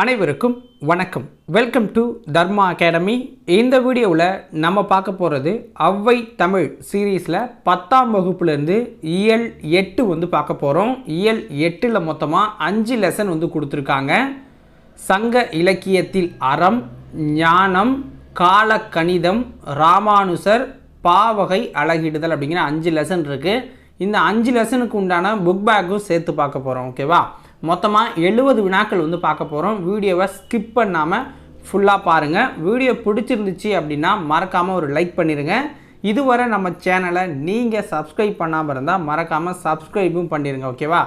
அனைவருக்கும் வணக்கம். Welcome to Dharma academy. இந்த வீடியோவில் நம்ம பார்க்க போகிறது ஔவை தமிழ் சீரீஸில் 10ஆம் வகுப்புலேருந்து இயல் 8 பார்க்க போகிறோம். இயல் 8ல் மொத்தமாக 5 லெசன் கொடுத்துருக்காங்க. சங்க இலக்கியத்தில் அறம், ஞானம், காலக்கணிதம், ராமானுசர், பாவகை அழகிடுதல் அப்படிங்கிற 5 லெசன் இருக்குது. இந்த 5 லெசனுக்கு உண்டான புக் பேக்கும் சேர்த்து பார்க்க போகிறோம். ஓகேவா? மொத்தமாக 70 வினாக்கள் பார்க்க போகிறோம். வீடியோவை ஸ்கிப் பண்ணாமல் ஃபுல்லாக பாருங்கள். வீடியோ பிடிச்சிருந்துச்சு அப்படின்னா மறக்காமல் ஒரு லைக் பண்ணிடுங்க. இதுவரை நம்ம சேனலை நீங்கள் சப்ஸ்கிரைப் பண்ணாமல் இருந்தால் மறக்காமல் சப்ஸ்கிரைபும் பண்ணிடுங்க. ஓகேவா?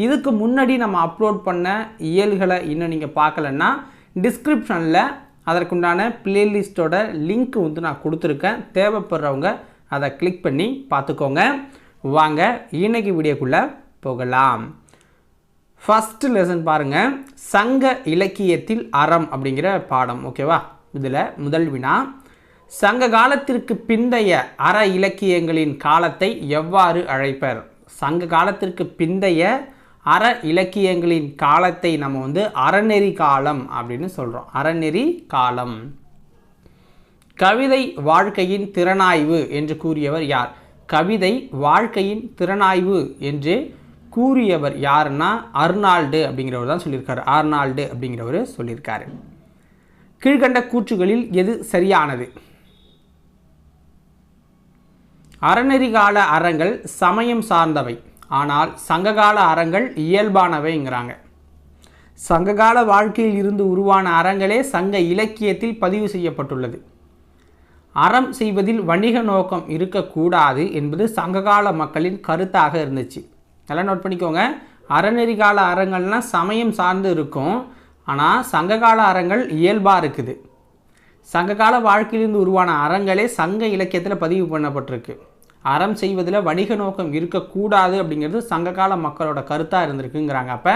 இதுக்கு முன்னாடி நம்ம அப்லோட் பண்ண இயல்களை இன்னும் நீங்கள் பார்க்கலன்னா டிஸ்கிரிப்ஷனில் அதற்குண்டான பிளேலிஸ்ட்டோட லிங்க் நான் கொடுத்துருக்கேன். தேவைப்படுறவங்க அதை கிளிக் பண்ணி பார்த்துக்கோங்க. வாங்க இன்றைக்கி வீடியோக்குள்ளே போகலாம். ஃபஸ்ட்டு லெசன் பாருங்கள், சங்க இலக்கியத்தில் அறம் அப்படிங்கிற பாடம். ஓகேவா? இதில் முதல் வினா, சங்க காலத்திற்கு பிந்தைய அற இலக்கியங்களின் காலத்தை எவ்வாறு அழைப்பர்? சங்க காலத்திற்கு பிந்தைய அற இலக்கியங்களின் காலத்தை நம்ம அறநெறி காலம் அப்படின்னு சொல்கிறோம். அறநெறி காலம். கவிதை வாழ்க்கையின் திறனாய்வு என்று கூறியவர் யார்? கவிதை வாழ்க்கையின் திறனாய்வு என்று கூறியவர் யாருன்னா அர்னால்டு அப்படிங்கிறவர் தான் சொல்லியிருக்காரு. ஆர்னால்டு அப்படிங்கிறவர் சொல்லியிருக்காரு. கீழ்கண்ட கூற்றுகளில் எது சரியானது? அறநெறிகால அறங்கள் சமயம் சார்ந்தவை, ஆனால் சங்ககால அறங்கள் இயல்பானவைங்கிறாங்க. சங்ககால வாழ்க்கையில் இருந்து உருவான அறங்களே சங்க இலக்கியத்தில் பதிவு செய்யப்பட்டுள்ளது. அறம் செய்வதில் வணிக நோக்கம் இருக்கக்கூடாது என்பது சங்ககால மக்களின் கருத்தாக இருந்துச்சு. நல்லா நோட் பண்ணிக்கோங்க. அறநெறிகால அறங்கள்னால் சமயம் சார்ந்து இருக்கும், ஆனால் சங்ககால அறங்கள் இயல்பாக இருக்குது. சங்ககால வாழ்க்கையிலிருந்து உருவான அறங்களே சங்க இலக்கியத்தில் பதிவு பண்ணப்பட்டிருக்கு. அறம் செய்வதில் வணிக நோக்கம் இருக்கக்கூடாது அப்படிங்கிறது சங்ககால மக்களோட கருத்தாக இருந்திருக்குங்கிறாங்க. அப்போ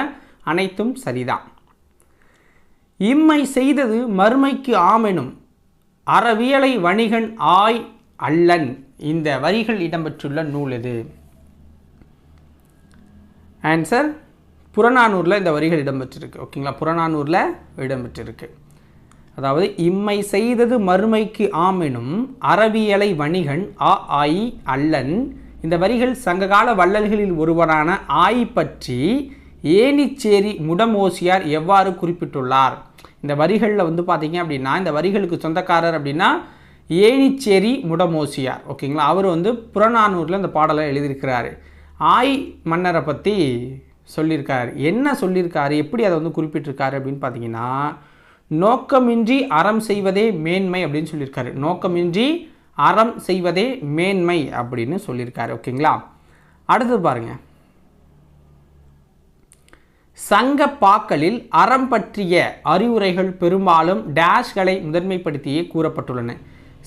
அனைத்தும் சரிதான். இம்மை செய்தது மறுமைக்கு ஆமெனும் அறவியலை வணிகன் ஆய் அல்லன். இந்த வரிகள் இடம்பெற்றுள்ள நூல் எது? ஆன்சர் புறநானூரில் இந்த வரிகள் இடம்பெற்றிருக்கு. ஓகேங்களா? புறநானூரில் இடம்பெற்றிருக்கு. அதாவது இம்மை செய்தது மறுமைக்கு ஆமெனும் அறவியலை வணிகன் ஆய் அல்லன். இந்த வரிகள் சங்ககால வள்ளல்களில் ஒருவரான ஆய் பற்றி ஏனிச்சேரி முடமோசியார் எவ்வாறு குறிப்பிட்டுள்ளார்? இந்த வரிகளில் பார்த்தீங்க அப்படின்னா இந்த வரிகளுக்கு சொந்தக்காரர் அப்படின்னா ஏனிச்சேரி முடமோசியார். ஓகேங்களா? அவர் புறநானூரில் இந்த பாடலை எழுதியிருக்கிறாரு. ஆய் மன்னரை பற்றி சொல்லியிருக்காரு. என்ன சொல்லியிருக்காரு, எப்படி அதை குறிப்பிட்டிருக்காரு அப்படின்னு பார்த்தீங்கன்னா, நோக்கமின்றி அறம் செய்வதே மேன்மை அப்படின்னு சொல்லியிருக்காரு. நோக்கமின்றி அறம் செய்வதே மேன்மை அப்படின்னு சொல்லியிருக்காரு. ஓகேங்களா? அடுத்தது பாருங்கள், சங்க பாக்களில் அறம் பற்றிய அறிவுரைகள் பெரும்பாலும் டேஷ்களை முதன்மைப்படுத்தியே கூறப்பட்டுள்ளன.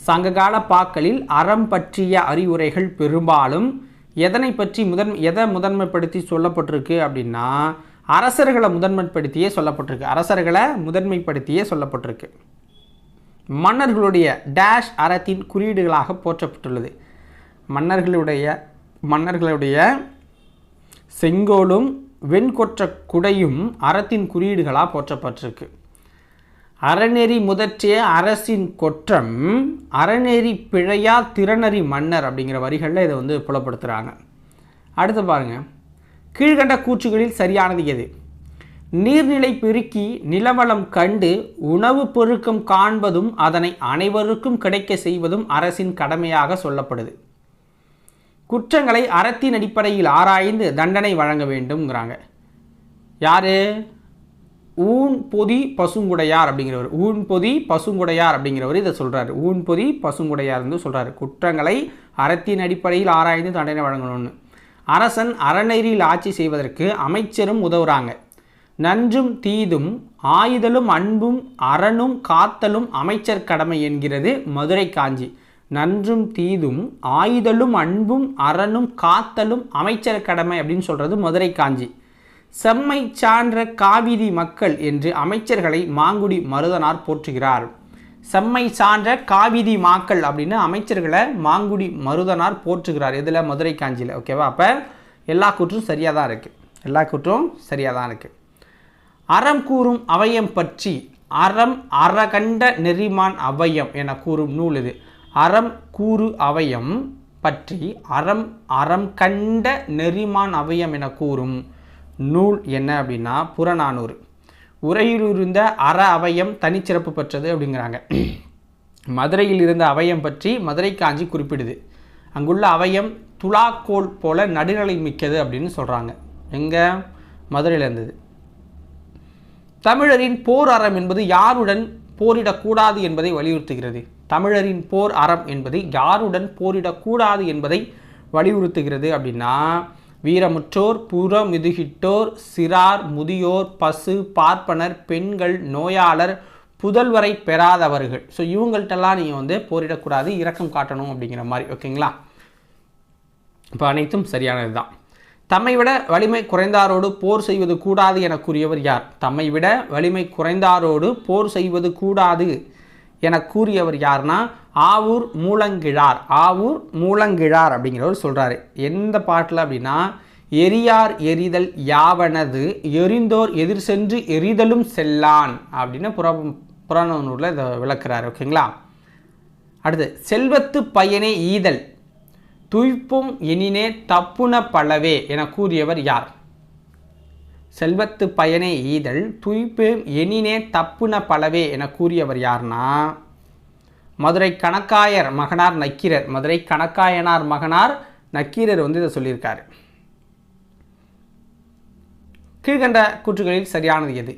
சங்ககால பாக்களில் அறம் பற்றிய அறிவுரைகள் பெரும்பாலும் எதனை பற்றி எதை முதன்மைப்படுத்தி சொல்லப்பட்டிருக்கு அப்படின்னா அரசர்களை முதன்மைப்படுத்தியே சொல்லப்பட்டிருக்கு. அரசர்களை முதன்மைப்படுத்தியே சொல்லப்பட்டிருக்கு. மன்னர்களுடைய டேஷ் அறத்தின் குறியீடுகளாக போற்றப்பட்டுள்ளது. மன்னர்களுடைய செங்கோலும் வெண்கொற்ற குடையும் அறத்தின் குறியீடுகளாக போற்றப்பட்டிருக்கு. அறநெறி முதற்றிய அரசின் கொற்றம் அறநெறி பிழையா திறனறி மன்னர் அப்படிங்கிற வரிகளில் இதை புலப்படுத்துகிறாங்க. அடுத்து பாருங்கள், கீழ்கண்ட கூற்றுகளில் சரியானது எது? நீர்நிலை பெருக்கி நிலவளம் கண்டு உணவு பெருக்கம் காண்பதும் அதனை அனைவருக்கும் கிடைக்க செய்வதும் அரசின் கடமையாக சொல்லப்படுது. குற்றங்களை அறத்தின் அடிப்படையில் ஆராய்ந்து தண்டனை வழங்க வேண்டும்ங்கிறாங்க. யார்? ஊன்பொதி பசுங்குடையார் அப்படிங்கிறவர். ஊன்பொதி பசுங்குடையார் அப்படிங்கிறவர் இதை சொல்கிறார். ஊன்பொதி பசுங்குடையார் சொல்கிறார். குற்றங்களை அறத்தின் அடிப்படையில் ஆராய்ந்து தண்டனை வழங்கணும்னு. அரசன் அறநெறியில் ஆட்சி செய்வதற்கு அமைச்சரும் உதவுறாங்க. நன்றும் தீதும் ஆயுதலும் அன்பும் அறனும் காத்தலும் அமைச்சர் கடமை என்கிறது மதுரை காஞ்சி. நன்றும் தீதும் ஆயுதலும் அன்பும் அறனும் காத்தலும் அமைச்சர் கடமை அப்படின்னு சொல்கிறது மதுரை காஞ்சி. செம்மை சான்ற காவிதி மக்கள் என்று அமைச்சர்களை மாங்குடி மருதனார் போற்றுகிறார். செம்மை சான்ற காவிதி மக்கள் அப்படின்னு அமைச்சர்களை மாங்குடி மருதனார் போற்றுகிறார். இதில் மதுரை காஞ்சியில். ஓகேவா? அப்போ எல்லா கூற்றும் சரியாக தான் இருக்குது. அறம் கூறும் அவையம் பற்றி அறம் அறகண்ட நெறிமான் அவையம் என கூறும் நூல் இது. அறம் கூறு அவையம் பற்றி அறம் அறம் கண்ட நெறிமான் அவையம் என கூறும் நூல் என்ன அப்படின்னா புறநானூறு. உறையில் இருந்த அற அவையம் தனிச்சிறப்பு பெற்றது அப்படிங்கிறாங்க. மதுரையில் இருந்த அவையம் பற்றி மதுரை காஞ்சி குறிப்பிடுது. அங்குள்ள அவையம் துலாக்கோல் போல நடுநிலை மிக்கது அப்படின்னு சொல்கிறாங்க. எங்கே? மதுரையில் இருந்தது. தமிழரின் போர் அறம் என்பது யாருடன் போரிடக்கூடாது என்பதை வலியுறுத்துகிறது. தமிழரின் போர் அறம் என்பது யாருடன் போரிடக்கூடாது என்பதை வலியுறுத்துகிறது அப்படின்னா வீரமுற்றோர், புறமுதுகிட்டோர், சிறார், முதியோர், பசு, பார்ப்பனர், பெண்கள், நோயாளர், புதல்வரை பெறாதவர்கள். ஸோ இவங்கள்ட்டெல்லாம் நீங்கள் போரிடக்கூடாது, இரக்கம் காட்டணும் அப்படிங்கிற மாதிரி. ஓகேங்களா? இப்போ அனைத்தும் சரியானது தான். தம்மை விட வலிமை குறைந்தாரோடு போர் செய்வது கூடாது என கூறியவர் யார்? தம்மை விட வலிமை குறைந்தாரோடு போர் செய்வது கூடாது என கூறியவர் யார்னா ஆவூர் மூலங்கிழார். ஆவூர் மூலங்கிழார் அப்படிங்கிறவர் சொல்கிறாரு. எந்த பாட்டில் அப்படின்னா எரியார் எரிதல் யாவனது எரிந்தோர் எதிர் சென்று எரிதலும் செல்லான் அப்படின்னு புறநானூரில் இதை விளக்குறாரு. ஓகேங்களா? அடுத்து செல்வத்து பயனே ஈதல் துய்ப்பும் எனினே தப்புன பலவே என கூறியவர் யார்? செல்வத்து பயனே ஈதல் துய்ப்பும் எனினே தப்புன பலவே என கூறியவர் யார்னா மதுரை கணக்காயர் மகனார் நக்கீரர். மதுரை கணக்காயனார் மகனார் நக்கீரர் இதை சொல்லியிருக்காரு. கீழ்கண்ட கூற்றுகளில் சரியானது எது?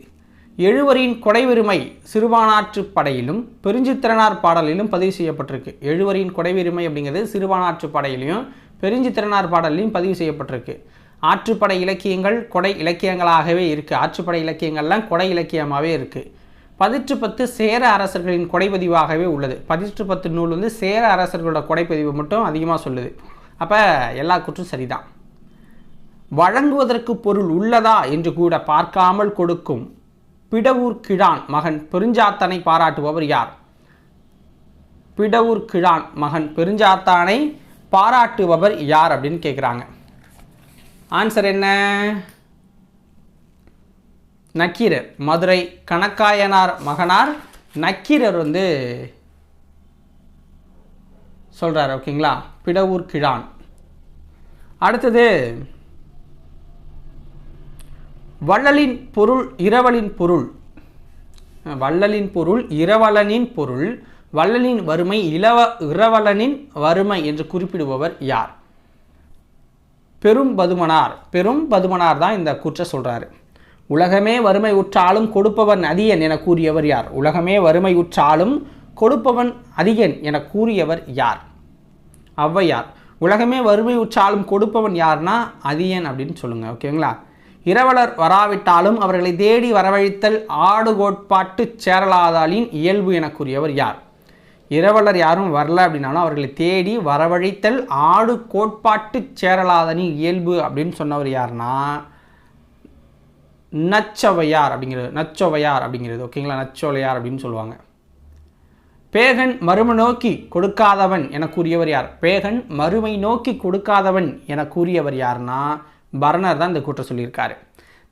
எழுவரின் கொடைவெருமை சிறுபானாற்று படையிலும் பெருஞ்சித்திரனார் பாடலிலும் பதிவு செய்யப்பட்டிருக்கு. எழுவரின் கொடைவெருமை அப்படிங்கிறது சிறுபானாற்று படையிலையும் பெருஞ்சித்திரனார் பாடலிலும் பதிவு செய்யப்பட்டிருக்கு. ஆற்றுப்படை இலக்கியங்கள் கொடை இலக்கியங்களாகவே இருக்குது. ஆற்றுப்படை இலக்கியங்கள்லாம் கொடை இலக்கியமாகவே இருக்குது. 10 சேர அரசர்களின் கொடைப்பதிவாகவே உள்ளது. 10 நூல் சேர அரசர்களோட கொடைப்பதிவு மட்டும் அதிகமாக சொல்லுது. அப்போ எல்லா கூற்றும் சரிதான். வழங்குவதற்கு பொருள் உள்ளதா என்று கூட பார்க்காமல் கொடுக்கும் பிடவூர் கிழான் மகன் பெருஞ்சாத்தனை பாராட்டுபவர் யார்? பிடவூர் கிழான் மகன் பெருஞ்சாத்தானை பாராட்டுபவர் யார் அப்படின்னு கேட்குறாங்க. ஆன்சர் என்ன? நக்கீரர். மதுரை கணக்காயனார் மகனார் நக்கீரர் சொல்கிறார். ஓகேங்களா? பிடவூர் கிழான். அடுத்தது வள்ளலின் பொருள் இரவலின் பொருள். வள்ளலின் பொருள் இரவலனின் பொருள் வள்ளலின் வறுமை இரவலனின் வறுமை என்று குறிப்பிடுபவர் யார்? பெரும்பதுமனார். பெரும்பதுமனார் தான் இந்த கூற்றை சொல்கிறாரு. உலகமே வறுமை உற்றாலும் கொடுப்பவன் அதிகன் என கூறியவர் யார்? உலகமே வறுமை உற்றாலும் கொடுப்பவன் அதிகன் என கூறியவர் யார்? ஔவையார். உலகமே வறுமை உற்றாலும் கொடுப்பவன் யார்னா அதியன் அப்படின்னு சொல்லுங்கள். ஓகேங்களா? இரவலர் வராவிட்டாலும் அவர்களை தேடி வரவழைத்தல் ஆடு கோட்பாட்டு சேரலாதாலின் இயல்பு என கூறியவர் யார்? இரவலர் யாரும் வரல அப்படின்னாலும் அவர்களை தேடி வரவழைத்தல் ஆடு கோட்பாட்டு சேரலாதனின் இயல்பு அப்படின்னு சொன்னவர் யார்னா நச்சொவையார் அப்படிங்கிறது. ஓகேங்களா? நச்சோலையார் அப்படின்னு சொல்லுவாங்க. பேகன் மறுமை நோக்கி கொடுக்காதவன் என கூறியவர் யார்? பேகன் மறுமை நோக்கி கொடுக்காதவன் என கூறியவர் யார்னா பரணர் தான் இந்த கூற்றை சொல்லியிருக்காரு.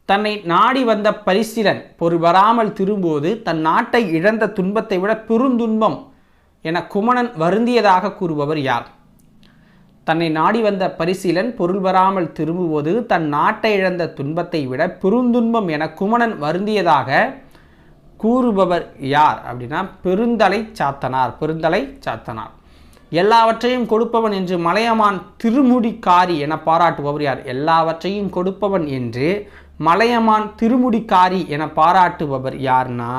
தன்னை நாடி வந்த பரிசிலன் பொருள் வராமல் திரும்புவது தன் நாட்டை இழந்த துன்பத்தை விட பெருந்துன்பம் என குமணன் வருந்தியதாக கூறுபவர் யார்? தன்னை நாடி வந்த பரிசீலன் பொருள் வராமல் திரும்புவது தன் நாட்டை இழந்த துன்பத்தை விட பெருந்துன்பம் என குமணன் வருந்தியதாக கூறுபவர் யார் அப்படின்னா பெருந்தலை சாத்தனார். எல்லாவற்றையும் கொடுப்பவன் என்று மலையமான் திருமுடிக்காரி என பாராட்டுபவர் யார்? எல்லாவற்றையும் கொடுப்பவன் என்று மலையமான் திருமுடிக்காரி என பாராட்டுபவர் யார்னா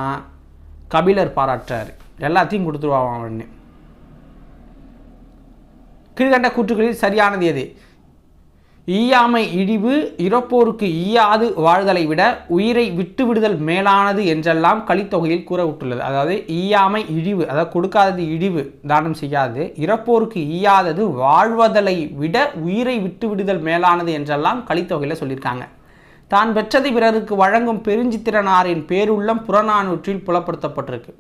கபிலர் பாராட்டுறாரு. எல்லாத்தையும் கொடுத்துருவான் அவன்னு. கீழ்கண்ட கூற்றுகளில் சரியானது எது? ஈயாமை இழிவு இறப்போருக்கு ஈயாது வாழ்தலை விட உயிரை விட்டு விடுதல் மேலானது என்றெல்லாம் கலித்தொகையில் கூறப்பட்டுள்ளது. அதாவது ஈயாமை இழிவு, அதாவது கொடுக்காதது இழிவு, தானம் செய்யாது, இறப்போருக்கு ஈயாதது வாழ்வதலை விட உயிரை விட்டு விடுதல் மேலானது என்றெல்லாம் கலித்தொகையில் சொல்லியிருக்காங்க. தான் பெற்றதை பிறருக்கு வழங்கும் பெருஞ்சித்திரனாரின் பேருள்ளம் புறநானூற்றில் புலப்படுத்தப்பட்டிருக்கு.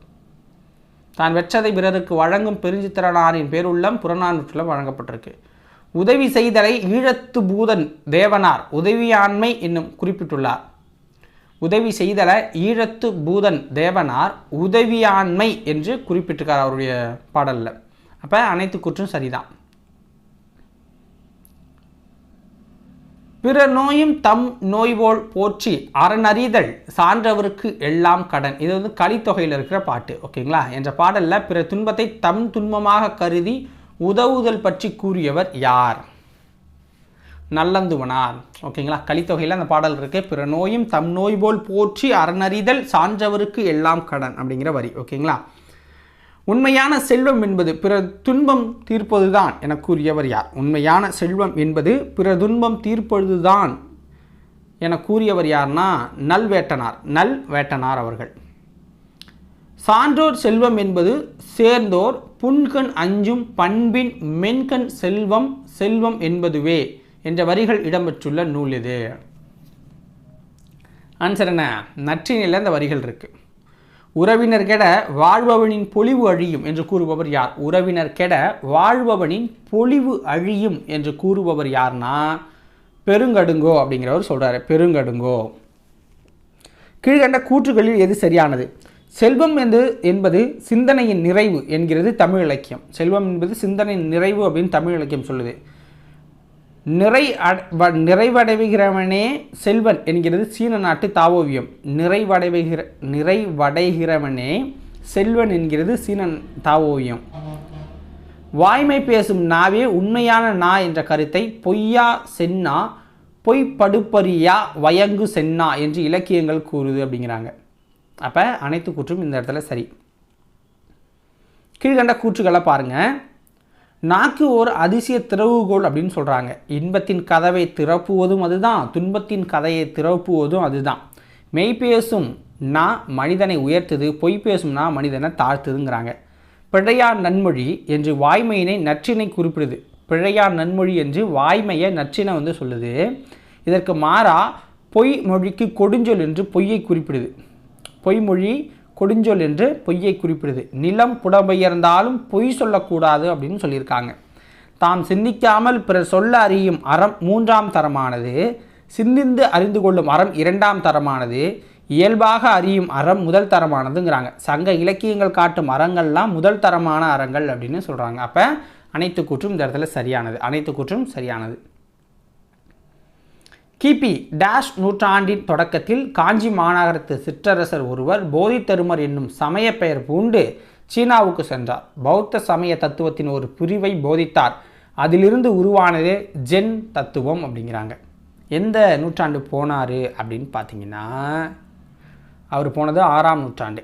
தான் வெற்றதை பிறருக்கு வழங்கும் பெருஞ்சித்திரனாரின் பேருள்ளம் புறநானூற்றில் வழங்கப்பட்டிருக்கு. உதவி செய்தலை ஈழத்து பூதன் தேவனார் உதவியாண்மை என்னும் குறிப்பிட்டுள்ளார். உதவி செய்தலை ஈழத்து பூதன் தேவனார் உதவியாண்மை என்று குறிப்பிட்டிருக்கார் அவருடைய பாடலில். அப்போ அனைத்து கூற்றும் சரிதான். பிற நோயும் தம் நோய்போல் போற்றி அறனறிதல் சான்றவருக்கு எல்லாம் கடன். இது வந்து கலித்தொகையில் இருக்கிற பாட்டு, ஓகேங்களா? என்ற பாடலில் பிற துன்பத்தை தம் துன்பமாக கருதி உதவுதல் பற்றி கூறியவர் யார்? நல்லந்துவனார், ஓகேங்களா? கலித்தொகையில் அந்த பாடல் இருக்குது. பிற நோயும் தம் நோய் போல் போற்றி அறனறிதல் சான்றவருக்கு எல்லாம் கடன் அப்படிங்கிற வரி, ஓகேங்களா? உண்மையான செல்வம் என்பது பிற துன்பம் தீர்ப்பதுதான் என கூறியவர் யார்? உண்மையான செல்வம் என்பது பிற துன்பம் தீர்ப்பதுதான் என கூறியவர் யார்னா நல்வேட்டனார் அவர்கள். சான்றோர் செல்வம் என்பது சேர்ந்தோர் புன்கண் அஞ்சும் பண்பின் மென்கண் செல்வம் என்பதுவே என்ற வரிகள் இடம்பெற்றுள்ள நூல் இது. ஆன்சர் என்ன? நற்றினில் இந்த வரிகள் இருக்கு. உறவினர் கெட வாழ்பவனின் பொலிவு அழியும் என்று கூறுபவர் யார்? உறவினர் கெட வாழ்பவனின் பொலிவு அழியும் என்று கூறுபவர் யார்னா பெருங்கடுங்கோ அப்படிங்கிறவர் சொல்றாரு. பெருங்கடுங்கோ. கீழ்கண்ட கூற்றுகளில் எது சரியானது? செல்வம் என்பது சிந்தனையின் நிறைவு என்கிறது தமிழ் இலக்கியம். செல்வம் என்பது சிந்தனையின் நிறைவு அப்படின்னு தமிழ் இலக்கியம் சொல்லுது. நிறைவடைகிறவனே செல்வன் என்கிறது சீன நாட்டு தாவோவியம். நிறைவடைகிறவனே செல்வன் என்கிறது சீன தாவோவியம். வாய்மை பேசும் நாவே உண்மையான நா என்ற கருத்தை பொய்யா சென்னா பொய்ப்படுப்பரியா வயங்கு சென்னா என்று இலக்கியங்கள் கூறுது அப்படிங்கிறாங்க. அப்போ அனைத்து கூற்றும் இந்த இடத்துல சரி. கீழ்கண்ட கூற்றுகளை பாருங்கள். நாக்கு ஒரு அதிசய திறவுகோல் அப்படின்னு சொல்கிறாங்க. இன்பத்தின் கதவை திறப்புவதும் அதுதான், துன்பத்தின் கதையை திறப்புவதும் அதுதான். மெய் பேசும் நா மனிதனை உயர்த்துது, பொய் பேசும் நா மனிதனை தாழ்த்துதுங்கிறாங்க. பிழையார் நன்மொழி என்று வாய்மையினை நற்றினை குறிப்பிடுது. பிழையார் நன்மொழி என்று வாய்மையை நற்றினை வந்து சொல்லுது. இதற்கு மாறா பொய் மொழிக்கு கொடுஞ்சொல் என்று பொய்யை குறிப்பிடுது. பொய்மொழி கொடுஞ்சொல் என்று பொய்யை குறிப்பிடுது. நிலம் புடம்பெயர்ந்தாலும் பொய் சொல்லக்கூடாது அப்படின்னு சொல்லியிருக்காங்க. தாம் சிந்திக்காமல் பிறர் சொல்ல அறியும் அறம் 3ஆம் தரமானது, சிந்திந்து அறிந்து கொள்ளும் அறம் 2ஆம் தரமானது, இயல்பாக அறியும் அறம் 1 தரமானதுங்கிறாங்க. சங்க இலக்கியங்கள் காட்டும் அறங்கள்லாம் 1 தரமான அறங்கள் அப்படின்னு சொல்கிறாங்க. அப்போ அனைத்து கூற்றும் இந்த இடத்துல சரியானது. அனைத்து கூற்றும் சரியானது. கிபி டேஷ் நூற்றாண்டின் தொடக்கத்தில் காஞ்சி மாநகரத்து சிற்றரசர் ஒருவர் போதித்தருமர் என்னும் சமய பெயர் பூண்டு சீனாவுக்கு சென்றார். பௌத்த சமய தத்துவத்தின் ஒரு பிரிவை போதித்தார். அதிலிருந்து உருவானதே ஜென் தத்துவம் அப்படிங்கிறாங்க. எந்த நூற்றாண்டு போனார் அப்படின்னு பார்த்தீங்கன்னா, அவர் போனது 6ஆம் நூற்றாண்டு.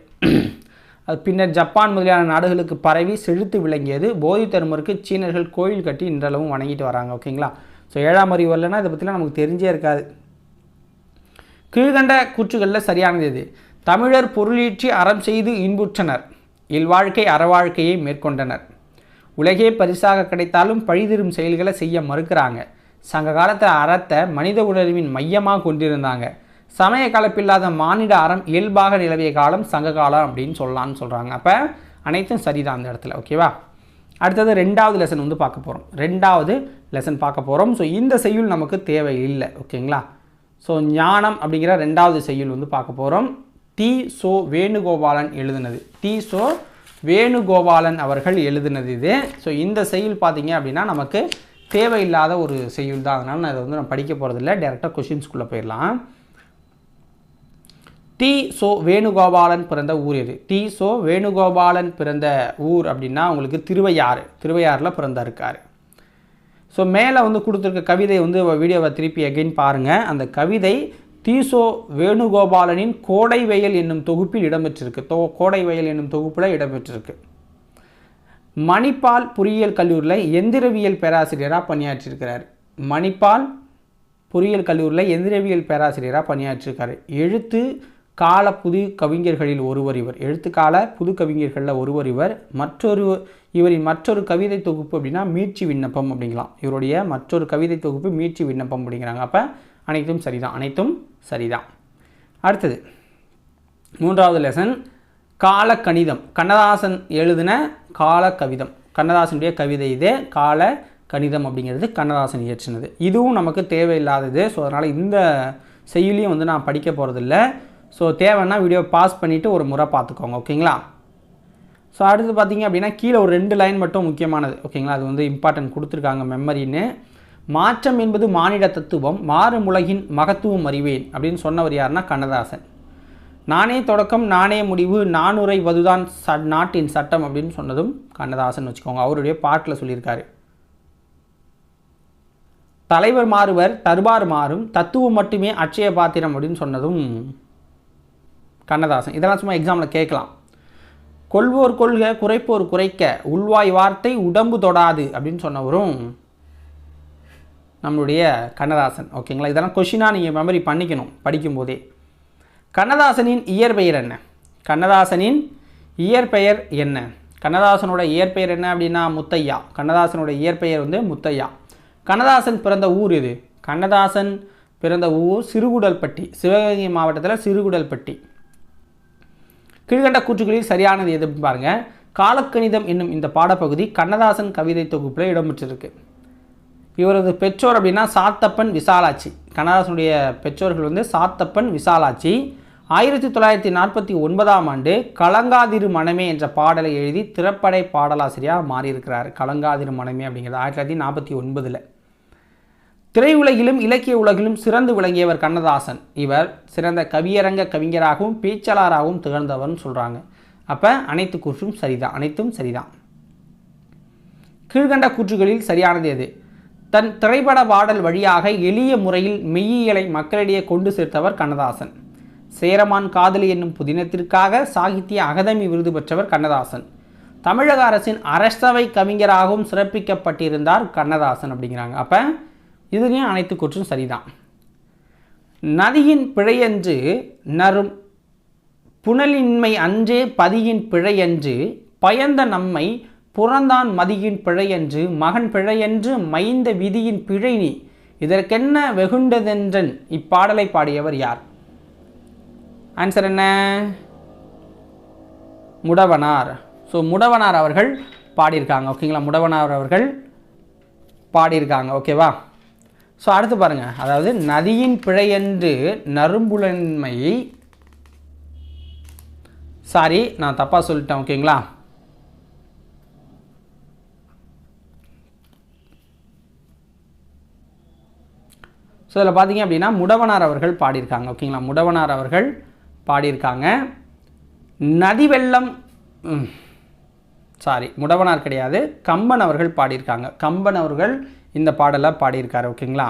அது பின்னர் ஜப்பான் முதலியான நாடுகளுக்கு பரவி செழித்து விளங்கியது. போதித்தருமருக்கு சீனர்கள் கோயில் கட்டி இன்றளவும் வணங்கிட்டு வராங்க, ஓகேங்களா? ஸோ 7ஆம் அறிவு வரலன்னா இதை பற்றிலாம் நமக்கு தெரிஞ்சே இருக்காது. கீழ்கண்ட கூற்றுகளில் சரியானது எது? தமிழர் பொருளீற்றி அறம் செய்து இன்புற்றனர், இல்வாழ்க்கை அறவாழ்க்கையை மேற்கொண்டனர். உலகே பரிசாக கிடைத்தாலும் பழிதரும் செயல்களை செய்ய மறுக்கிறாங்க. சங்க காலத்தில் அறத்தை மனித உணர்வின் மையமாக கொண்டிருந்தாங்க. சமய கலப்பில்லாத மானிட அறம் இயல்பாக நிலவிய காலம் சங்க காலம் அப்படின்னு சொல்லலான்னு சொல்கிறாங்க. அப்போ அனைத்தும் சரிதான் அந்த இடத்துல, ஓகேவா? அடுத்தது 2வது லெசன் வந்து பார்க்க போகிறோம். 2வது லெசன் பார்க்க போகிறோம். ஸோ இந்த செய்யுள் நமக்கு தேவையில்லை, ஓகேங்களா? ஸோ ஞானம் அப்படிங்கிற 2வது செய்யுள் வந்து பார்க்க போகிறோம். தி.சோ. வேணுகோபாலன் எழுதினது. தி.சோ. வேணுகோபாலன் அவர்கள் எழுதினது இது. ஸோ இந்த செய்யுள் பார்த்தீங்க அப்படின்னா நமக்கு தேவையில்லாத ஒரு செய்யுள் தான். அதனால் நான் இதை வந்து நான் படிக்க போகிறதில்ல, டேரெக்டாக கொஷின்ஸ்குள்ளே போயிடலாம். தி.சோ. வேணுகோபாலன் பிறந்த ஊர் எது? தி.சோ. வேணுகோபாலன் பிறந்த ஊர் அப்படின்னா உங்களுக்கு திருவையாறில் பிறந்திருக்காரு. ஸோ மேலே வந்து கொடுத்துருக்க கவிதை வந்து வீடியோவை திருப்பி அகைன் பாருங்கள். அந்த கவிதை தி.சோ. வேணுகோபாலனின் கோடை வயல் என்னும் தொகுப்பில் இடம்பெற்றிருக்கு. கோடை வயல் என்னும் தொகுப்பில் இடம்பெற்றிருக்கு. மணிப்பால் பொறியியல் கல்லூரியில் எந்திரவியல் பேராசிரியராக பணியாற்றியிருக்கிறார். மணிப்பால் பொறியியல் கல்லூரியில் எந்திரவியல் பேராசிரியராக பணியாற்றியிருக்காரு. எழுத்து கால புது கவிஞர்களில் ஒருவர் இவர். எழுத்துக்கால புது கவிஞர்களில் ஒருவர் இவர். இவரின் மற்றொரு கவிதை தொகுப்பு அப்படின்னா மீட்சி விண்ணப்பம் அப்படிங்கலாம். இவருடைய மற்றொரு கவிதை தொகுப்பு மீட்சி விண்ணப்பம் அப்படிங்கிறாங்க. அப்போ அனைத்தும் சரிதான். அடுத்தது 3வது லெசன் கால கணிதம். கண்ணதாசன் எழுதின கால கவிதம். கண்ணதாசனுடைய கவிதை இதே. கால கணிதம் அப்படிங்கிறது கண்ணதாசன் இயற்றினது. இதுவும் நமக்கு தேவையில்லாதது. ஸோ அதனால் இந்த செய்யுளியும் வந்து நான் படிக்க போகிறதில்ல. ஸோ தேவைன்னா வீடியோ பாஸ் பண்ணிவிட்டு ஒரு முறை பார்த்துக்கோங்க. ஓகேங்களா? ஸோ அடுத்து பார்த்திங்க அப்படின்னா கீழே ஒரு 2 லைன் மட்டும் முக்கியமானது. ஓகேங்களா? அது வந்து இம்பார்ட்டன்ட் கொடுத்துருக்காங்க மெமரின்னு. மாற்றம் என்பது மானிட தத்துவம், மாறும் உலகின் மகத்துவம் அறிவேன் அப்படின்னு சொன்னவர் யாருன்னா கண்ணதாசன். நானே தொடக்கம் நானே முடிவு நானுரை வதுதான் நாட்டின் சட்டம் அப்படின்னு சொன்னதும் கண்ணதாசன் வச்சுக்கோங்க. அவருடைய பாட்டில் சொல்லியிருக்காரு. தலைவர் மாறுவர் தர்பார் மாறும் தத்துவம் மட்டுமே அட்சய பாத்திரம் அப்படின்னு சொன்னதும் கண்ணதாசன். இதெல்லாம் சும்மா எக்ஸாமில் கேட்கலாம். கொள்வோர் கொள்க குறைப்போர் குறைக்க உள்வாய் வார்த்தை உடம்பு தொடாது அப்படின்னு சொன்னவரும் நம்மளுடைய கண்ணதாசன். ஓகேங்களா? இதெல்லாம் கொஷினாக நீங்கள் மெமரி பண்ணிக்கணும் படிக்கும்போதே. கண்ணதாசனின் இயற்பெயர் என்ன? கண்ணதாசனின் இயற்பெயர் என்ன? கண்ணதாசனோட இயற்பெயர் என்ன அப்படின்னா முத்தையா. கண்ணதாசனோட இயற்பெயர் வந்து முத்தையா. கண்ணதாசன் பிறந்த ஊர் எது? கண்ணதாசன் பிறந்த ஊர் சிறுகுடல்பட்டி, சிவகங்கை மாவட்டத்தில் சிறுகுடல்பட்டி. கீழ்கண்ட கூற்றுகளில் சரியானது எது பாருங்கள். காலக்கணிதம் என்னும் இந்த பாடப்பகுதி கண்ணதாசன் கவிதை தொகுப்பில் இடம்பெற்றிருக்கு. இவரது பெற்றோர் அப்படின்னா சாத்தப்பன் விசாலாட்சி. கண்ணதாசனுடைய பெற்றோர்கள் வந்து சாத்தப்பன் விசாலாட்சி. 1949ஆம் ஆண்டு கலங்காதிரு மனமே என்ற பாடலை எழுதி திரைப்பட பாடலாசிரியாக மாறியிருக்கிறார். கலங்காதிரு மனமே அப்படிங்கிறது 1949. திரையுலகிலும் இலக்கிய உலகிலும் சிறந்து விளங்கியவர் கண்ணதாசன். இவர் சிறந்த கவியரங்க கவிஞராகவும் பேச்சாளராகவும் திகழ்ந்தவர்னு சொல்கிறாங்க. அப்போ அனைத்து கூற்றும் சரிதான், அனைத்தும் சரிதான். கீழ்கண்ட கூற்றுகளில் சரியானது எது? தன் திரைப்பட பாடல் வழியாக எளிய முறையில் மெய்யியலை மக்களிடையே கொண்டு சேர்த்தவர் கண்ணதாசன். சேரமான் காதலி என்னும் புதினத்திற்காக சாகித்ய அகாதமி விருது பெற்றவர் கண்ணதாசன். தமிழக அரசின் அரசவை கவிஞராகவும் சிறப்பிக்கப்பட்டிருந்தார் கண்ணதாசன் அப்படிங்கிறாங்க. அப்போ இதுலேயும் அனைத்து கூற்றும் சரிதான். நதியின் பிழையன்று நரும் புனலின்மை அன்றே பதியின் பிழையன்று பயந்த நம்மை புறந்தான் மதியின் பிழையன்று மகன் பிழையன்று மைந்த விதியின் பிழை நீ இதற்கென்ன வெகுண்டதென்றன் இப்பாடலை பாடியவர் யார்? ஆன்சர் என்ன? முடவனார். ஸோ முடவனார் அவர்கள் பாடியிருக்காங்க. ஓகேங்களா? முடவனார் அவர்கள் பாடியிருக்காங்க. ஓகேவா? ஸோ அடுத்து பாருங்கள். அதாவது நதியின் பிழையன்று நரும்புலன்மை, சாரி நான் தப்பாக சொல்லிட்டேன். ஓகேங்களா? ஸோ இதில் பார்த்தீங்க அப்படின்னா முடவனார் அவர்கள் பாடியிருக்காங்க. ஓகேங்களா? முடவனார் அவர்கள் பாடியிருக்காங்க. நதி வெள்ளம், சாரி முடவனார் கிடையாது, கம்பன் அவர்கள் பாடியிருக்காங்க. கம்பன் அவர்கள் இந்த பாடலை பாடியிருக்காரு. ஓகேங்களா?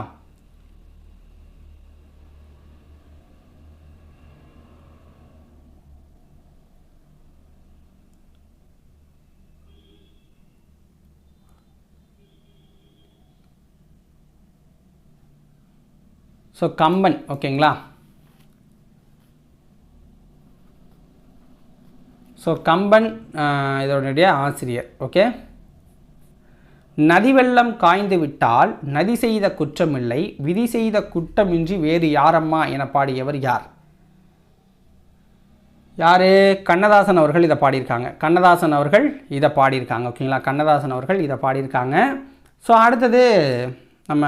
ஸோ கம்பன். ஓகேங்களா? ஸோ கம்பன் இதனுடைய ஆசிரியர். ஓகே. நதி வெள்ளம் காய்ந்து விட்டால் நதி செய்த குற்றமில்லை, விதி செய்த குற்றமின்றி வேறு யாரம்மா என பாடியவர் யார்? யார்? கண்ணதாசன் அவர்கள் இதை பாடியிருக்காங்க. கண்ணதாசன் அவர்கள் இதை பாடியிருக்காங்க. ஓகேங்களா? கண்ணதாசன் அவர்கள் இதை பாடியிருக்காங்க. ஸோ அடுத்தது நம்ம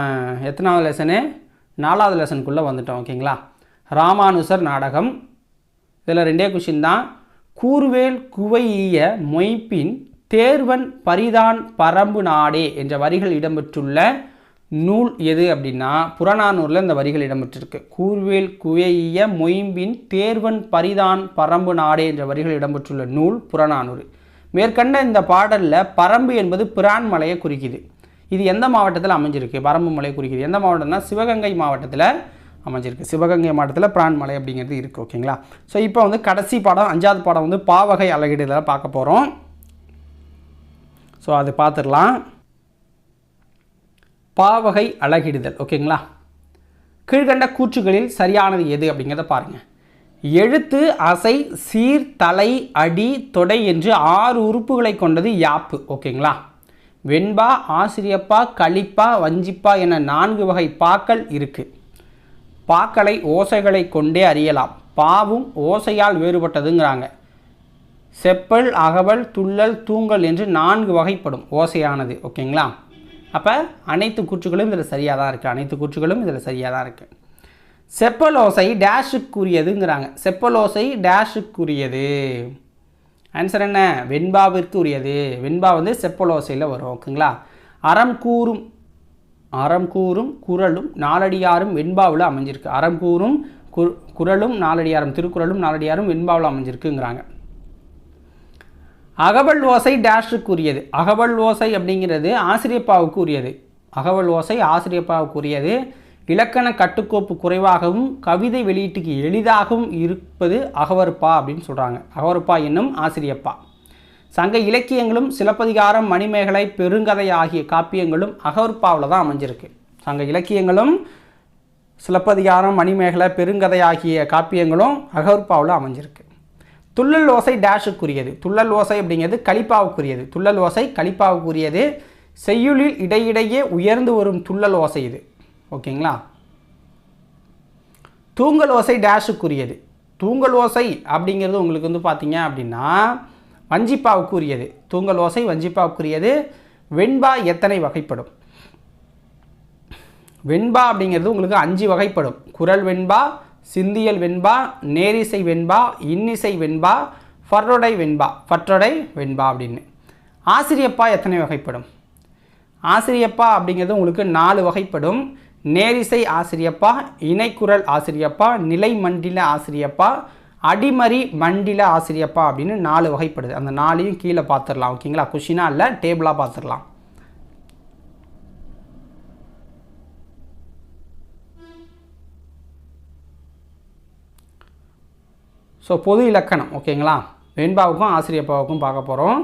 எத்தனாவது லெசனு? 4வது லெசனுக்குள்ளே வந்துட்டோம். ஓகேங்களா? ராமானுசர் நாடகம். இதில் 2 கொஷின் தான். கூர்வேல் குவையிய மொய்ப்பின் தேர்வன் பரிதான் பரம்பு நாடே என்ற வரிகள் இடம்பெற்றுள்ள நூல் எது அப்படின்னா புறநானூரில் இந்த வரிகள் இடம்பெற்றிருக்கு. கூர்வேல் குவையிய மொய்ம்பின் தேர்வன் பரிதான் பரம்பு நாடே என்ற வரிகள் இடம்பெற்றுள்ள நூல் புறநானூறு. மேற்கண்ட இந்த பாடலில் பரம்பு என்பது பிரான்மலையை குறிக்குது. இது எந்த மாவட்டத்தில் அமைஞ்சிருக்கு? பரம்பு மலை குறிக்குது. எந்த மாவட்டம்னா சிவகங்கை மாவட்டத்தில் அமைஞ்சிருக்கு. சிவகங்கை மாவட்டத்தில் பிரான்மலை அப்படிங்கிறது இருக்குது. ஓகேங்களா? ஸோ இப்போ வந்து கடைசி பாடம் 5வது பாடம் வந்து பாவகை அலகிடுதலை பார்க்க போகிறோம். ஸோ அது பார்த்துடலாம். பாவகை அலகிடுதல். ஓகேங்களா? கீழ்கண்ட கூற்றுகளில் சரியானது எது அப்படிங்கிறத பாருங்கள். எழுத்து, அசை, சீர், தலை, அடி, தொடை என்று 6 உறுப்புகளை கொண்டது யாப்பு. ஓகேங்களா? வெண்பா, ஆசிரியப்பா, களிப்பா, வஞ்சிப்பா என 4 வகை பாக்கள் இருக்குது. பாக்களை ஓசைகளை கொண்டே அறியலாம். பாவும் ஓசையால் வேறுபட்டதுங்கிறாங்க. செப்பல், அகவல், துள்ளல், தூங்கல் என்று 4 வகைப்படும் ஓசையானது. ஓகேங்களா? அப்போ அனைத்து கூற்றுகளும் இதில் சரியாக தான் இருக்குது. அனைத்து கூற்றுகளும் இதில் சரியாக தான் இருக்குது. செப்பலோசை டேஷுக்குரியதுங்கிறாங்க. செப்பலோசை டேஷுக்குரியது. ஆன்சர் என்ன? வெண்பாவிற்கு உரியது. வெண்பா வந்து செப்பலோசையில் வரும். ஓகேங்களா? அறம் கூறும் குறளும் நாலடியாரும் வெண்பாவில் அமைஞ்சிருக்கு. அறம் கூறும் குறளும் நாலடியாரும், திருக்குறளும் நாலடியாரும் வெண்பாவில் அமைஞ்சிருக்குங்கிறாங்க. அகவல் ஓசை டேஷுக்குரியது. அகவல் ஓசை அப்படிங்கிறது ஆசிரியப்பாவுக்கு உரியது. அகவல் ஓசை ஆசிரியப்பாவுக்கு உரியது. இலக்கண கட்டுக்கோப்பு குறைவாகவும் கவிதை வெளியீட்டுக்கு எளிதாகவும் இருப்பது அகவற்பா அப்படின்னு சொல்கிறாங்க. அகவற்பா என்னும் ஆசிரியப்பா. சங்க இலக்கியங்களும் சிலப்பதிகாரம், மணிமேகலை, பெருங்கதை ஆகிய காப்பியங்களும் அகவற்பாவில் தான் அமைஞ்சிருக்கு. சங்க இலக்கியங்களும் சிலப்பதிகாரம், மணிமேகலை, பெருங்கதை ஆகிய காப்பியங்களும் அகவற்பாவில் அமைஞ்சிருக்கு. துள்ளல் ஓசை டேஷுக்குரியது. துள்ளல் ஓசை அப்படிங்கிறது கலிப்பாவுக்குரியது. துள்ளல் ஓசை கலிப்பாவுக்குரியது. செய்யுளில் இடையிடையே உயர்ந்து வரும் துள்ளல் ஓசை இது. ஓகேங்களா? தூங்கல் ஓசை டேஷுக்குரியது. தூங்கல் ஓசை அப்படிங்கிறது உங்களுக்கு வந்து பார்த்தீங்க அப்படின்னா வஞ்சிப்பாவுக்கு உரியது. தூங்கல் ஓசை வஞ்சிப்பாவுக்குரியது. வெண்பா எத்தனை வகைப்படும்? வெண்பா அப்படிங்கிறது உங்களுக்கு 5 வகைப்படும். குறள் வெண்பா, சிந்தியல் வெண்பா, நேரிசை வெண்பா, இன்னிசை வெண்பா, ஃபற்றொடை வெண்பா அப்படின்னு. ஆசிரியப்பா எத்தனை வகைப்படும்? ஆசிரியப்பா அப்படிங்கிறது உங்களுக்கு 4 வகைப்படும். நேரிசை ஆசிரியப்பா, இணைக்குறள் ஆசிரியப்பா, நிலை மண்டில ஆசிரியப்பா, அடிமறி மண்டில ஆசிரியப்பா அப்படின்னு 4 வகைப்படுது. அந்த 4ஐயும் கீழே பார்த்துடலாம். ஓகேங்களா? கொஷினாக இல்லை, டேபிளாக பார்த்துடலாம். ஸோ பொது இலக்கணம். ஓகேங்களா? வெண்பாவுக்கும் ஆசிரியப்பாவுக்கும் பார்க்க போகிறோம்.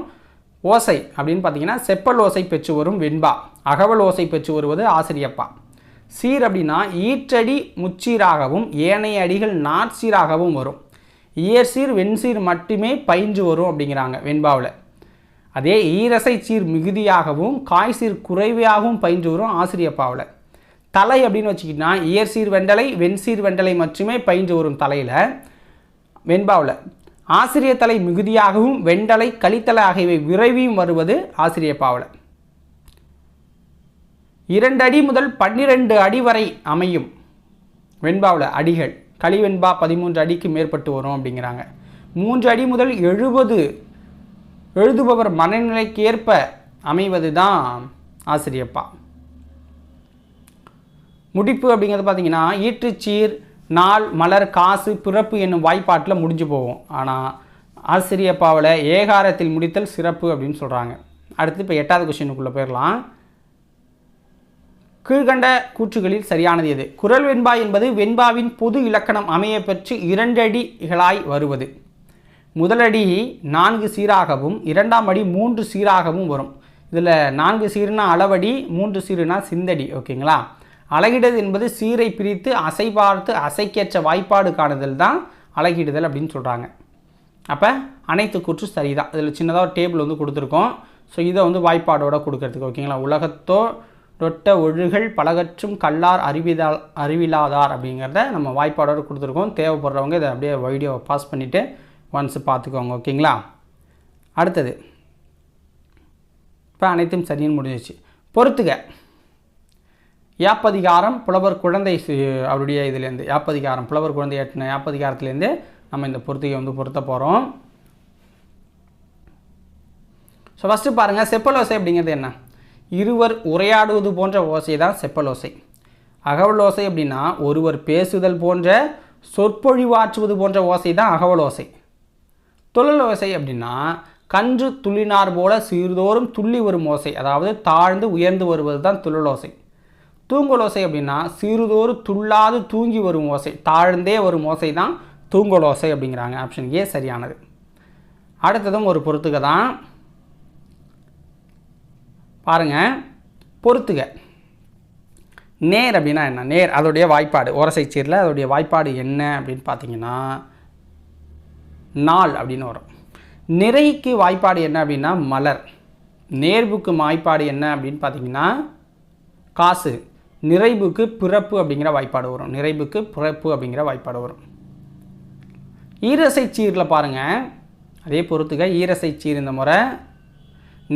ஓசை அப்படின்னு பார்த்தீங்கன்னா செப்பல் ஓசை பெற்று வரும் வெண்பா. அகவல் ஓசை பெற்று வருவது ஆசிரியப்பா. சீர் அப்படின்னா ஈற்றடி முச்சீராகவும் ஏனைய அடிகள் நாற்சீராகவும் வரும். இயற்சீர் வெண்சீர் மட்டுமே பயின்று வரும் அப்படிங்கிறாங்க வெண்பாவில். அதே ஈரசை சீர் மிகுதியாகவும் காய்சீர் குறைவாகவும் பயின்று வரும் ஆசிரியப்பாவில். தலை அப்படின்னு வச்சுக்கிட்டா இயற்சீர் வெண்டலை வெண்சீர் வெண்டலை மட்டுமே பயின்று வரும் தலையில் வெண்பாவில். ஆசிரிய தலை மிகுதியாகவும் வெண்டலை கலித்தலை ஆகியவை விரைவியும் வருவது ஆசிரியப்பாவில். 2 அடி முதல் 12 அடி வரை அமையும் வெண்பாவில் அடிகள். கலிவெண்பா 13 அடிக்கு மேற்பட்டு வரும் அப்படிங்கிறாங்க. 3 அடி முதல் 70 எழுதுபவர் மனநிலைக்கு ஏற்ப அமைவது தான் ஆசிரியப்பா. முடிப்பு அப்படிங்கிறது பார்த்தீங்கன்னா ஈற்றுச்சீர், நாள், மலர், காசு, பிறப்பு என்னும் வாய்ப்பாட்டில் முடிஞ்சு போகும். ஆனால் ஆசிரியப்பாவில் ஏகாரத்தில் முடித்தல் சிறப்பு அப்படின்னு சொல்கிறாங்க. அடுத்து இப்போ 8வது கொஸ்டினுக்குள்ளே போயிடலாம். கீழ்கண்ட கூற்றுகளில் சரியானது எது? குறள் வெண்பா என்பது வெண்பாவின் பொது இலக்கணம் அமைய பெற்று 2 அடிகளாய் வருவது. முதலடி 4 சீராகவும் 2ஆம் அடி 3 சீராகவும் வரும். இதில் 4 சீர்னா அளவடி, 3 சீருனா சிந்தடி. ஓகேங்களா? அலகிடுதல் என்பது சீரை பிரித்து அசை பார்த்து அசைக்கேற்ற வாய்ப்பாடு காணுதல் தான் அலகிடுதல் அப்படின்னு சொல்கிறாங்க. அப்போ அனைத்து கூற்று சரிதான். இதில் சின்னதாக ஒரு டேபிள் வந்து கொடுத்துருக்கோம். ஸோ இதை வந்து வாய்ப்பாடோடு கொடுக்கறதுக்கு. ஓகேங்களா? உலகத்தோ ரொட்ட ஒழுகல் பலகற்றும் கல்லார் அறிவிலாதார் அப்படிங்கிறத நம்ம வாய்ப்பாடோடு கொடுத்துருக்கோம். தேவைப்படுறவங்க இதை அப்படியே வீடியோவை பாஸ் பண்ணிவிட்டு ஒன்ஸ் பார்த்துக்கோங்க. ஓகேங்களா? அடுத்தது இப்போ அனைத்தும் சரின்னு முடிஞ்சிச்சு. பொறுத்துக. யாப்பதிகாரம் புலவர் குழந்தை அவருடைய இதுலேருந்து யாப்பதிகாரம் புலவர் குழந்தை ஏற்றின யாப்பதிகாரத்துலேருந்து நம்ம இந்த பொறுத்துகை வந்து பொருத்த போகிறோம். ஸோ ஃபஸ்ட்டு பாருங்கள், செப்பலோசை அப்படிங்கிறது என்ன? இருவர் உரையாடுவது போன்ற ஓசை தான் செப்பலோசை. அகவல் ஓசை அப்படின்னா ஒருவர் பேசுதல் போன்ற சொற்பொழிவாற்றுவது போன்ற ஓசை தான் அகவல் ஓசை. துள்ளல் ஓசை அப்படின்னா கன்று துள்ளினார் போல சீர்தோறும் துள்ளி வரும் ஓசை, அதாவது தாழ்ந்து உயர்ந்து வருவது தான் துள்ளல் ஓசை. தூங்கல் ஓசை அப்படின்னா சீர்தோறும் துள்ளாது தூங்கி வரும் ஓசை, தாழ்ந்தே வரும் ஓசை தான் தூங்கல் ஓசை அப்படிங்கிறாங்க. ஆப்ஷன் ஏ சரியானது. அடுத்ததும் ஒரு பொறுத்துக தான். பாருங்கள், பொறுத்துக. நேர் அப்படின்னா என்ன? நேர் அதோடைய வாய்ப்பாடு ஓரசை சீரில் அதோடைய வாய்ப்பாடு என்ன அப்படின்னு பார்த்தீங்கன்னா நாள் அப்படின்னு வரும். நிறைக்கு வாய்ப்பாடு என்ன அப்படின்னா மலர். நேர்வுக்கு வாய்ப்பாடு என்ன அப்படின்னு பார்த்தீங்கன்னா காசு. நிறைவுக்கு பிறப்பு அப்படிங்கிற வாய்ப்பாடு வரும். நிறைவுக்கு பிறப்பு அப்படிங்கிற வாய்ப்பாடு வரும். ஈரசை சீரில் பாருங்கள், அதே பொறுத்துக. ஈரசை சீர் இந்த முறை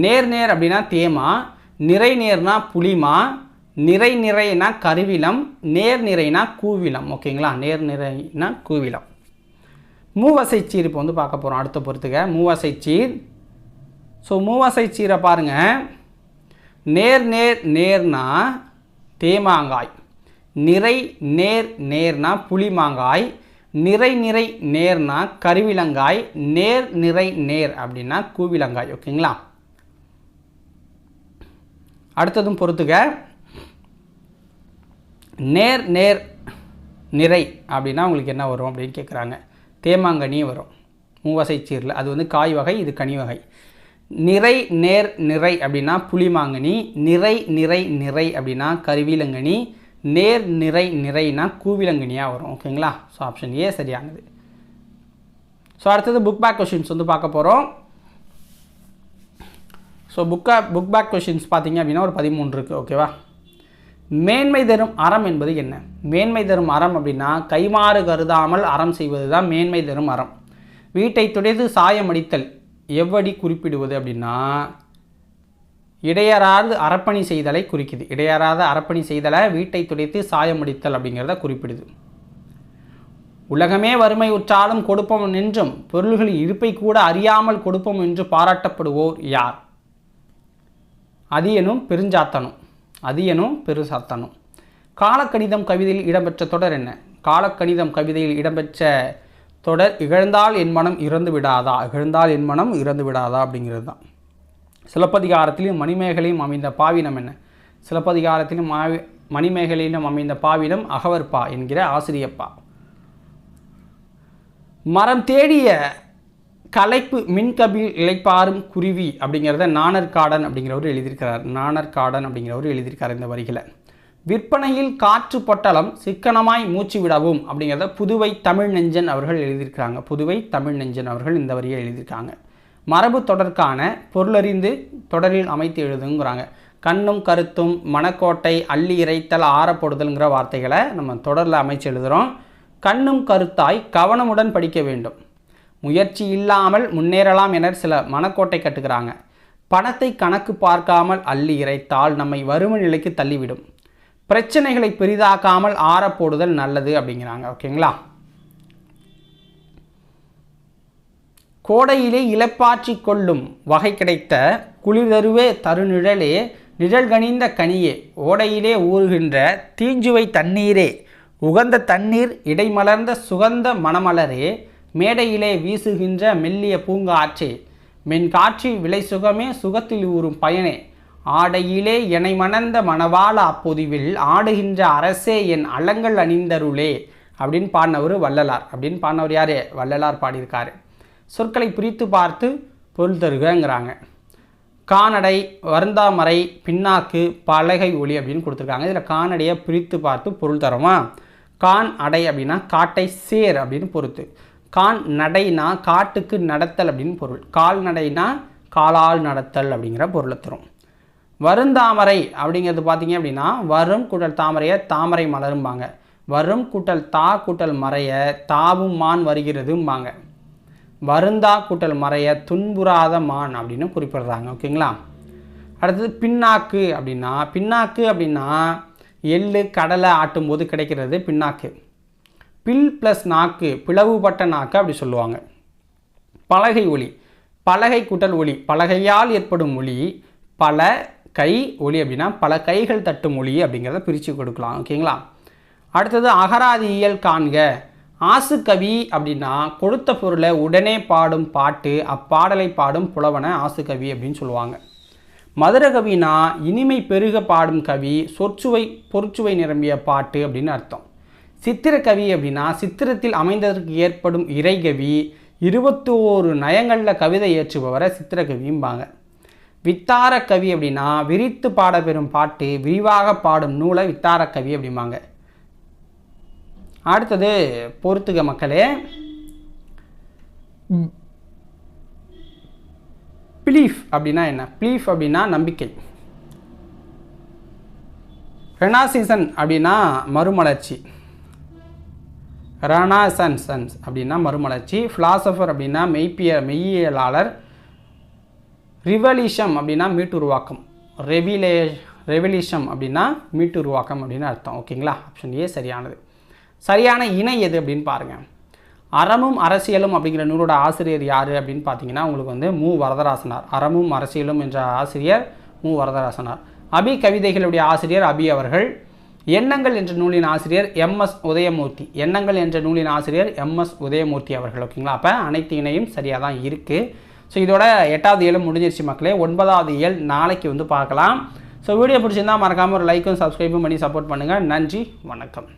நேர் நேர் அப்படின்னா தேமா, நிறை நேர்னா புளிமா, நிறை நிறைனா கருவிலம், நேர் நிறைனா கூவிலம். ஓகேங்களா, நேர் நிறைனா கூவிலம். மூவசைச்சீர் இப்போ வந்து பார்க்க போகிறோம். அடுத்த பொறுத்துக்க மூவசைச்சீர். ஸோ மூவசைச்சீரை பாருங்கள். நேர் நேர் நேர்னா தேமாங்காய், நிறை நேர் நேர்னா புளிமாங்காய், நிறை நிறை நேர்னா கருவிலங்காய், நேர் நிறை நேர் அப்படின்னா கூவிலங்காய். ஓகேங்களா, அடுத்ததும் பொறுத்துக்க. நேர் நேர் நிறை அப்படின்னா உங்களுக்கு என்ன வரும் அப்படின்னு கேட்குறாங்க. தேமாங்கனி வரும் மூவசைச்சீரில். அது வந்து காய் வகை, இது கனி வகை. நிறை நேர் நிறை அப்படின்னா புளிமாங்கனி, நிறை நிறை நிறை அப்படின்னா கருவிலங்கனி, நேர் நிறை நிறைனா கூவிலங்கனியாக வரும். ஓகேங்களா, ஸோ ஆப்ஷன் ஏ சரியானது. ஸோ அடுத்தது புக் பேக் கொஷின்ஸ் வந்து பார்க்க போகிறோம். ஸோ புக் பேக் கொஷின்ஸ் பார்த்தீங்க அப்படின்னா ஒரு 13 இருக்குது. ஓகேவா, மேன்மை தரும் அறம் என்பது என்ன? மேன்மை தரும் அறம் அப்படின்னா கைமாறு கருதாமல் அறம் செய்வது தான் மேன்மை தரும் அறம். வீட்டை துடைத்து சாயம் அடித்தல் எவ்வடி குறிப்பிடுவது அப்படின்னா இடையறாது அறப்பணி செய்தலை குறிக்குது. இடையறாத அறப்பணி செய்தலை வீட்டை துடைத்து சாயம் அடித்தல் அப்படிங்கிறத குறிப்பிடுது. உலகமே வறுமை உற்றாலும் கொடுப்போம் என்றும் பொருள்களின் இருப்பை கூட அறியாமல் கொடுப்போம் என்று பாராட்டப்படுவோர் யார்? அதியனும் பெருஞ்சாத்தனும். அதியனும் பெருசாத்தனும். காலக்கணிதம் கவிதையில் இடம்பெற்ற தொடர் என்ன? காலக்கணிதம் கவிதையில் இடம்பெற்ற தொடர் இகழ்ந்தால் என் மனம் இறந்து விடாதா. இகழ்ந்தால் என் மனம் இறந்து விடாதா அப்படிங்கிறது தான். சிலப்பதிகாரத்திலும் மணிமேகலையும் அமைந்த பாவினம் என்ன? சிலப்பதிகாரத்திலும் மணிமேகலையிலும் அமைந்த பாவினம் அகவற்பா என்கிற ஆசிரியப்பா. மரம் தேடிய கலைப்பு மின்கபில் இளைப்பாறும் குருவி அப்படிங்கிறத நாணர்காடன் அப்படிங்கிறவர் எழுதியிருக்கிறார். நாணர்காடன் அப்படிங்கிறவர் எழுதியிருக்கார் இந்த வரிகளை. விற்பனையில் காற்று பொட்டலம் சிக்கனமாய் மூச்சு விடவும் அப்படிங்கிறத புதுவை தமிழ் நெஞ்சன் அவர்கள் எழுதியிருக்கிறாங்க. புதுவை தமிழ் நெஞ்சன் அவர்கள் இந்த வரியை எழுதியிருக்காங்க. மரபு தொடர்கான பொருளறிந்து தொடரில் அமைத்து எழுதுங்கிறாங்க. கண்ணும் கருத்தும், மணக்கோட்டை, அள்ளி இறைத்தல், ஆறப்படுதல்ங்கிற வார்த்தைகளை நம்ம தொடரில் அமைச்சு எழுதுகிறோம். கண்ணும் கருத்தாய் கவனமுடன் படிக்க வேண்டும். முயற்சி இல்லாமல் முன்னேறலாம் என சில மனக்கோட்டை கட்டுக்கிறாங்க. பணத்தை கணக்கு பார்க்காமல் அள்ளி இறைத்தால் நம்மை வறுமை நிலைக்கு தள்ளிவிடும். பிரச்சனைகளை பெரிதாக்காமல் ஆறப்போடுதல் நல்லது அப்படிங்கிறாங்க. ஓகேங்களா, கோடையிலே இலப்பாற்றி கொள்ளும் வகை கிடைத்த குளிர்தருவே தருநிழலே நிழல் கனிந்த கனியே ஓடையிலே ஊறுகின்ற தீஞ்சுவை தண்ணீரே உகந்த தண்ணீர் இடைமலர்ந்த சுகந்த மணமலரே மேடையிலே வீசுகின்ற மெல்லிய பூங்காற்றே மென்காற்றி விலை சுகமே சுகத்தில் ஊறும் பயனே ஆடையிலே எனை மணந்த மணவாள அப்பொதிவில் ஆடுகின்ற அரசே என் அலங்கள் அணிந்தருளே அப்படின்னு பாடினவர் வள்ளலார். அப்படின்னு பாடினவர் யார்? வள்ளலார் பாடியிருக்காரு. சொற்களை பிரித்து பார்த்து பொருள் தருகங்கிறாங்க. கானடை, வருந்தாமரை, பின்னாக்கு, பலகை ஒளி அப்படின்னு கொடுத்துருக்காங்க. இதில் கானடையை பிரித்து பார்த்து பொருள் தரோமா? கான் அடை அப்படின்னா காட்டை சேர் அப்படின்னு பொறுத்து. கான் நடைனா காட்டுக்கு நடத்தல் அப்படின்னு பொருள். கால்நடைனா காலால் நடத்தல் அப்படிங்கிற பொருளை தரும். வருந்தாமரை அப்படிங்கிறது பார்த்தீங்க அப்படின்னா வரும் கூட்டல் தாமரையை தாமரை மலரும்பாங்க. வரும் கூட்டல் தா கூட்டல் மறைய தாவும் மான் வருகிறதும்பாங்க. வருந்தா கூட்டல் மறைய துன்புறாத மான் அப்படின்னு குறிப்பிடுறாங்க. ஓகேங்களா, அடுத்தது பின்னாக்கு அப்படின்னா பின்னாக்கு அப்படின்னா எள்ளு கடலை ஆட்டும்போது கிடைக்கிறது பின்னாக்கு. பில் ப்ளஸ் நாக்கு பிளவுபட்ட நாக்கு அப்படி சொல்லுவாங்க. பலகை ஒளி, பலகை கூட்டல் ஒளி, பலகையால் ஏற்படும் ஒளி. பல கை ஒளி அப்படின்னா பல கைகள் தட்டும் ஒளி அப்படிங்கிறத பிரித்து கொடுக்கலாம். ஓகேங்களா, அடுத்தது அகராதியியல் காண்க. ஆசுகவி அப்படின்னா கொடுத்த பொருளை உடனே பாடும் பாட்டு, அப்பாடலை பாடும் புலவனை ஆசுகவி அப்படின்னு சொல்லுவாங்க. மதுரகவினா இனிமை பெருக பாடும் கவி, சொற்சுவை பொருட்சுவை நிரம்பிய பாட்டு அப்படின்னு அர்த்தம். சித்திரக்கவி அப்படின்னா சித்திரத்தில் அமைந்ததற்கு ஏற்படும் இறைகவி, 21 நயங்களில் கவிதை ஏற்றுபவரை சித்திரக்கவியும்பாங்க. வித்தார கவி அப்படின்னா விரித்து பாட பெறும் பாட்டு, விரிவாக பாடும் நூலை வித்தார கவி அப்படிம்பாங்க. அடுத்தது பொறுத்துக மக்களே. பிலீஃப் அப்படின்னா என்ன? பிலீஃப் அப்படின்னா நம்பிக்கை. ரெனாசிசன் அப்படின்னா மறுமலர்ச்சி. ரெனாசன்ஸ் அப்படின்னா மறுமலர்ச்சி. ஃபிலாசபர் அப்படின்னா மெய்யியலாளர். ரிவல்யூஷன் அப்படின்னா மீட்டுருவாக்கம். ரெவல்யூஷன் அப்படின்னா மீட்டுருவாக்கம் அப்படின்னு அர்த்தம். ஓகேங்களா, ஆப்ஷன் ஏ சரியானது. சரியான இணை எது அப்படின்னு பாருங்கள். அறமும் அரசியலும் அப்படிங்கிற நூலோட ஆசிரியர் யார் அப்படின்னு பார்த்தீங்கன்னா உங்களுக்கு வந்து மு வரதராசனார். அறமும் அரசியலும் என்ற ஆசிரியர் மு வரதராசனார். அபி கவிதைகளுடைய ஆசிரியர் அபி அவர்கள். எண்ணங்கள் என்ற நூலின் ஆசிரியர் எம்எஸ் உதயமூர்த்தி. எண்ணங்கள் என்ற நூலின் ஆசிரியர் எம்எஸ் உதயமூர்த்தி அவர்கள். ஓகேங்களா, அப்போ அனைத்து இணையும் சரியாக தான் இருக்குது. ஸோ இதோட 8வது இயலும் முடிஞ்சிருச்சு மக்களே. 9வது இயல் நாளைக்கு வந்து பார்க்கலாம். ஸோ வீடியோ பிடிச்சிருந்தால் மறக்காமல் ஒரு லைக்கும் சப்ஸ்கிரைபும் பண்ணி சப்போர்ட் பண்ணுங்கள். நன்றி, வணக்கம்.